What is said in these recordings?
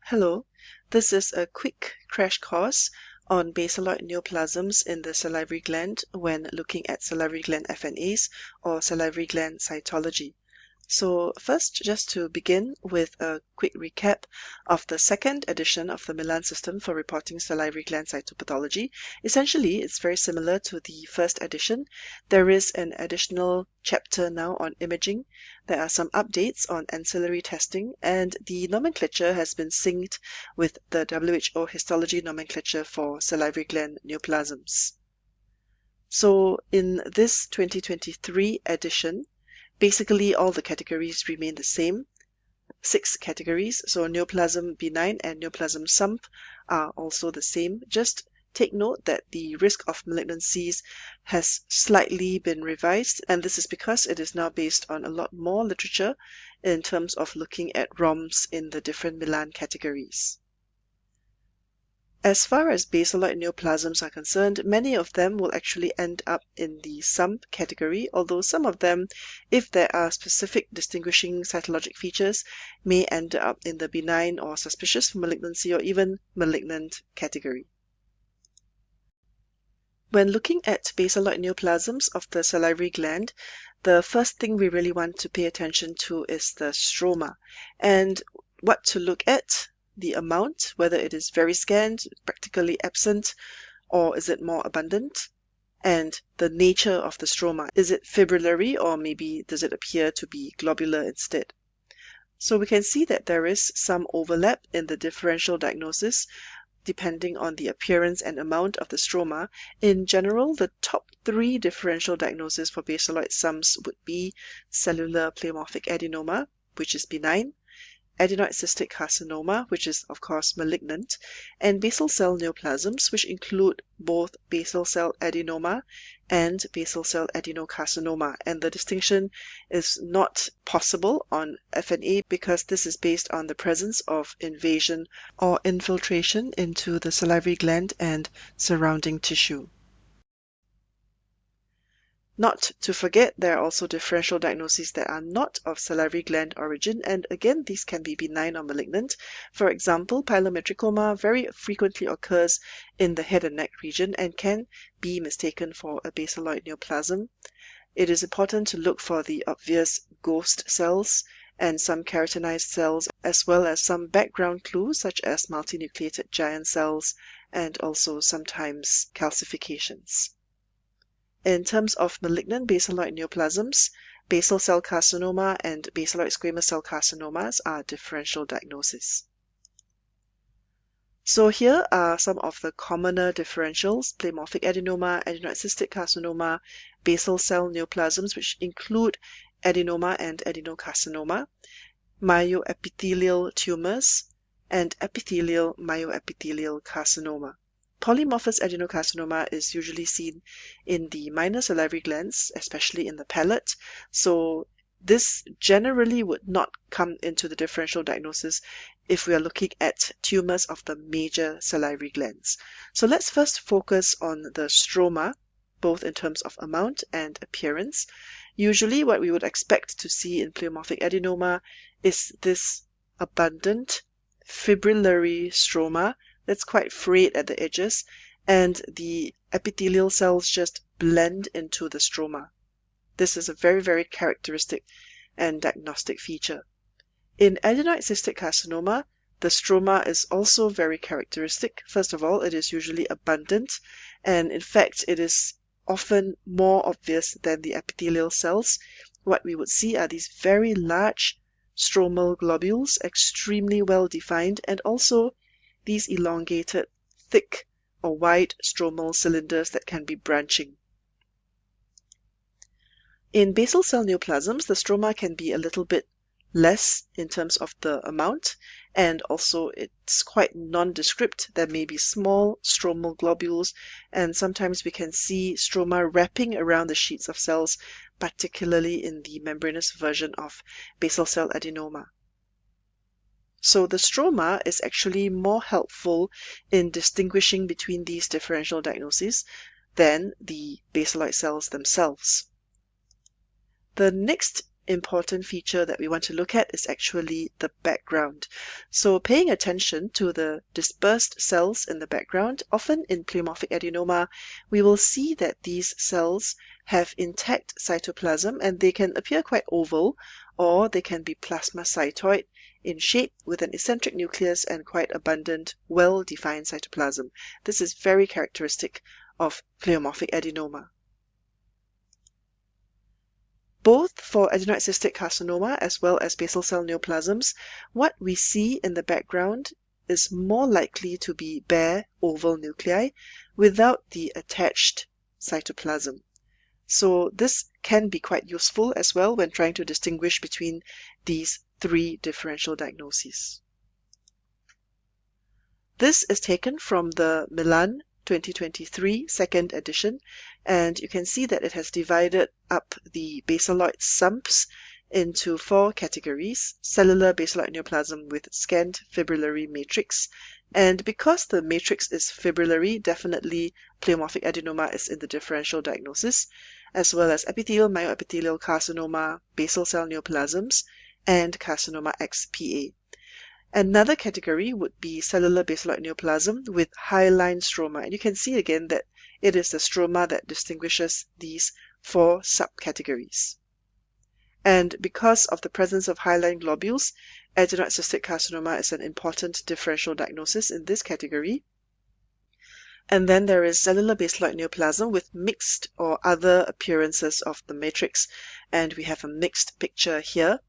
Hello, this is a quick crash course on basaloid neoplasms in the salivary gland when looking at salivary gland FNAs or salivary gland cytology. So first, just to begin with a quick recap of the second edition of the Milan system for reporting salivary gland cytopathology. Essentially, it's very similar to the first edition. There is an additional chapter now on imaging. There are some updates on ancillary testing, and the nomenclature has been synced with the WHO histology nomenclature for salivary gland neoplasms. So in this 2023 edition, basically, all the categories remain the same. 6 categories, so neoplasm benign and neoplasm sump are also the same. Just take note that the risk of malignancies has slightly been revised, and this is because it is now based on a lot more literature in terms of looking at ROMs in the different Milan categories. As far as basaloid neoplasms are concerned, many of them will actually end up in the sump category, although some of them, if there are specific distinguishing cytologic features, may end up in the benign or suspicious for malignancy or even malignant category. When looking at basaloid neoplasms of the salivary gland, the first thing we really want to pay attention to is the stroma. And what to look at? The amount, whether it is very scant, practically absent, or is it more abundant? And the nature of the stroma. Is it fibrillary, or maybe does it appear to be globular instead? So we can see that there is some overlap in the differential diagnosis depending on the appearance and amount of the stroma. In general, the top 3 differential diagnoses for basaloid sumps would be cellular pleomorphic adenoma, which is benign, adenoid cystic carcinoma, which is of course malignant, and basal cell neoplasms, which include both basal cell adenoma and basal cell adenocarcinoma. And the distinction is not possible on FNA because this is based on the presence of invasion or infiltration into the salivary gland and surrounding tissue. Not to forget, there are also differential diagnoses that are not of salivary gland origin, and again, these can be benign or malignant. For example, pilometricoma very frequently occurs in the head and neck region and can be mistaken for a basaloid neoplasm. It is important to look for the obvious ghost cells and some keratinized cells, as well as some background clues such as multinucleated giant cells and also sometimes calcifications. In terms of malignant basaloid neoplasms, basal cell carcinoma and basaloid squamous cell carcinomas are differential diagnoses. So here are some of the commoner differentials: pleomorphic adenoma, adenoid cystic carcinoma, basal cell neoplasms, which include adenoma and adenocarcinoma, myoepithelial tumors, and epithelial myoepithelial carcinoma. Polymorphous adenocarcinoma is usually seen in the minor salivary glands, especially in the palate. So this generally would not come into the differential diagnosis if we are looking at tumors of the major salivary glands. So let's first focus on the stroma, both in terms of amount and appearance. Usually what we would expect to see in pleomorphic adenoma is this abundant fibrillary stroma that's quite frayed at the edges, and the epithelial cells just blend into the stroma. This is a very, very characteristic and diagnostic feature. In adenoid cystic carcinoma, the stroma is also very characteristic. First of all, it is usually abundant, and in fact, it is often more obvious than the epithelial cells. What we would see are these very large stromal globules, extremely well defined, and also these elongated, thick or wide stromal cylinders that can be branching. In basal cell neoplasms, the stroma can be a little bit less in terms of the amount, and also it's quite nondescript. There may be small stromal globules, and sometimes we can see stroma wrapping around the sheets of cells, particularly in the membranous version of basal cell adenoma. So the stroma is actually more helpful in distinguishing between these differential diagnoses than the basaloid cells themselves. The next important feature that we want to look at is actually the background. So paying attention to the dispersed cells in the background, often in pleomorphic adenoma, we will see that these cells have intact cytoplasm and they can appear quite oval, or they can be plasmacytoid in shape with an eccentric nucleus and quite abundant, well-defined cytoplasm. This is very characteristic of pleomorphic adenoma. Both for adenoid cystic carcinoma as well as basal cell neoplasms, what we see in the background is more likely to be bare oval nuclei without the attached cytoplasm. So this can be quite useful as well when trying to distinguish between these three differential diagnoses. This is taken from the Milan 2023 second edition, and you can see that it has divided up the basaloid sumps into 4 categories: cellular basaloid neoplasm with scant fibrillary matrix. And because the matrix is fibrillary, definitely pleomorphic adenoma is in the differential diagnosis, as well as epithelial, myoepithelial carcinoma, basal cell neoplasms, and carcinoma XPA. Another category would be cellular basaloid neoplasm with high-line stroma. And you can see again that it is the stroma that distinguishes these 4 subcategories. And because of the presence of high-line globules, adenoid cystic carcinoma is an important differential diagnosis in this category. And then there is cellular basaloid neoplasm with mixed or other appearances of the matrix, and we have a mixed picture here.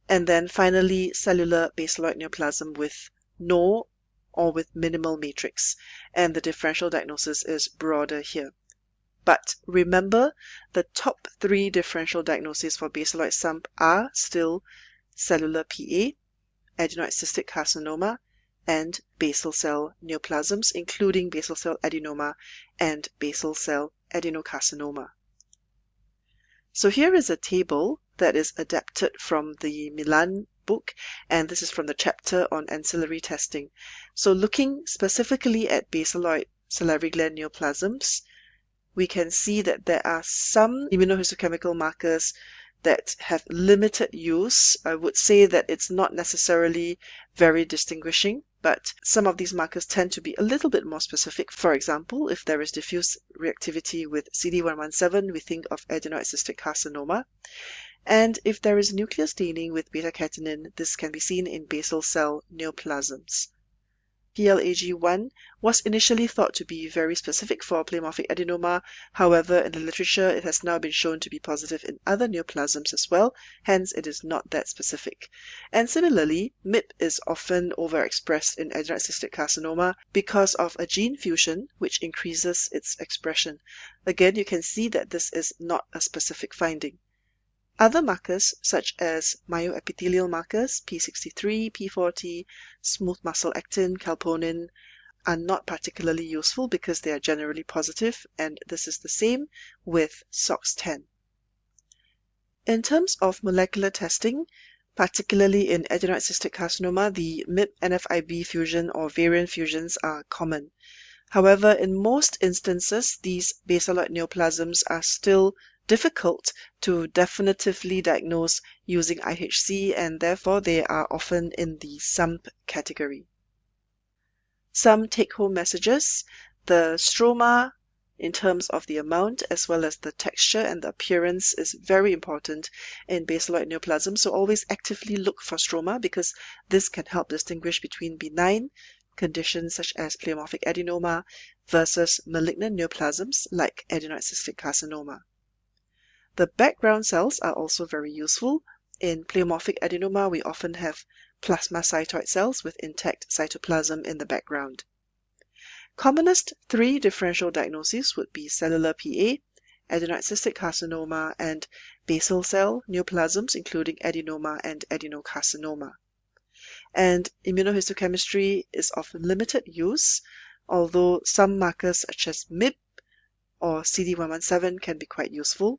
And then finally, cellular basaloid neoplasm with no or with minimal matrix. And the differential diagnosis is broader here. But remember, the top 3 differential diagnoses for basaloid sump are still cellular PA, adenoid cystic carcinoma, and basal cell neoplasms, including basal cell adenoma and basal cell adenocarcinoma. So here is a table that is adapted from the Milan book, and this is from the chapter on ancillary testing. So looking specifically at basaloid salivary gland neoplasms, we can see that there are some immunohistochemical markers that have limited use. I would say that it's not necessarily very distinguishing, but some of these markers tend to be a little bit more specific. For example, if there is diffuse reactivity with CD117, we think of adenoid cystic carcinoma. And if there is nuclear staining with beta-catenin, this can be seen in basal cell neoplasms. PLAG1 was initially thought to be very specific for pleomorphic adenoma. However, in the literature, it has now been shown to be positive in other neoplasms as well, hence it is not that specific. And similarly, MIP is often overexpressed in adenoid cystic carcinoma because of a gene fusion which increases its expression. Again, you can see that this is not a specific finding. Other markers, such as myoepithelial markers, P63, P40, smooth muscle actin, calponin, are not particularly useful because they are generally positive, and this is the same with SOX10. In terms of molecular testing, particularly in adenoid cystic carcinoma, the MIP-NFIB fusion or variant fusions are common. However, in most instances, these basaloid neoplasms are still difficult to definitively diagnose using IHC, and therefore they are often in the sump category. Some take-home messages: the stroma in terms of the amount as well as the texture and the appearance is very important in basaloid neoplasm, so always actively look for stroma because this can help distinguish between benign conditions such as pleomorphic adenoma versus malignant neoplasms like adenoid cystic carcinoma. The background cells are also very useful. In pleomorphic adenoma, we often have plasmacytoid cells with intact cytoplasm in the background. Commonest 3 differential diagnoses would be cellular PA, adenoid cystic carcinoma, and basal cell neoplasms, including adenoma and adenocarcinoma. And immunohistochemistry is of limited use, although some markers such as MIP or CD117 can be quite useful.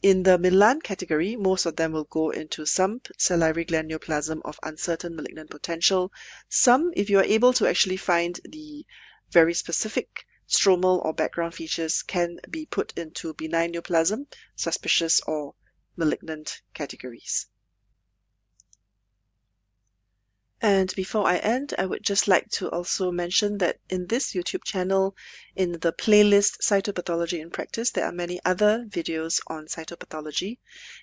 In the Milan category, most of them will go into sump, salivary gland neoplasm of uncertain malignant potential. Some, if you are able to actually find the very specific stromal or background features, can be put into benign neoplasm, suspicious or malignant categories. And before I end, I would just like to also mention that in this YouTube channel, in the playlist Cytopathology in Practice, there are many other videos on cytopathology.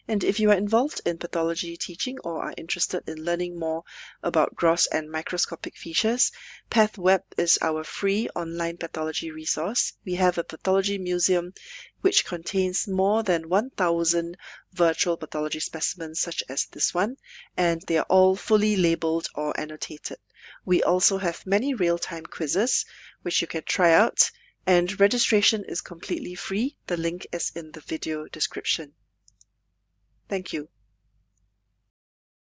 And if you are involved in pathology teaching or are interested in learning more about gross and microscopic features, Pathweb is our free online pathology resource. We have a pathology museum which contains more than 1,000 virtual pathology specimens such as this one, and they are all fully labeled or annotated. We also have many real-time quizzes which you can try out, and registration is completely free. The link is in the video description. Thank you.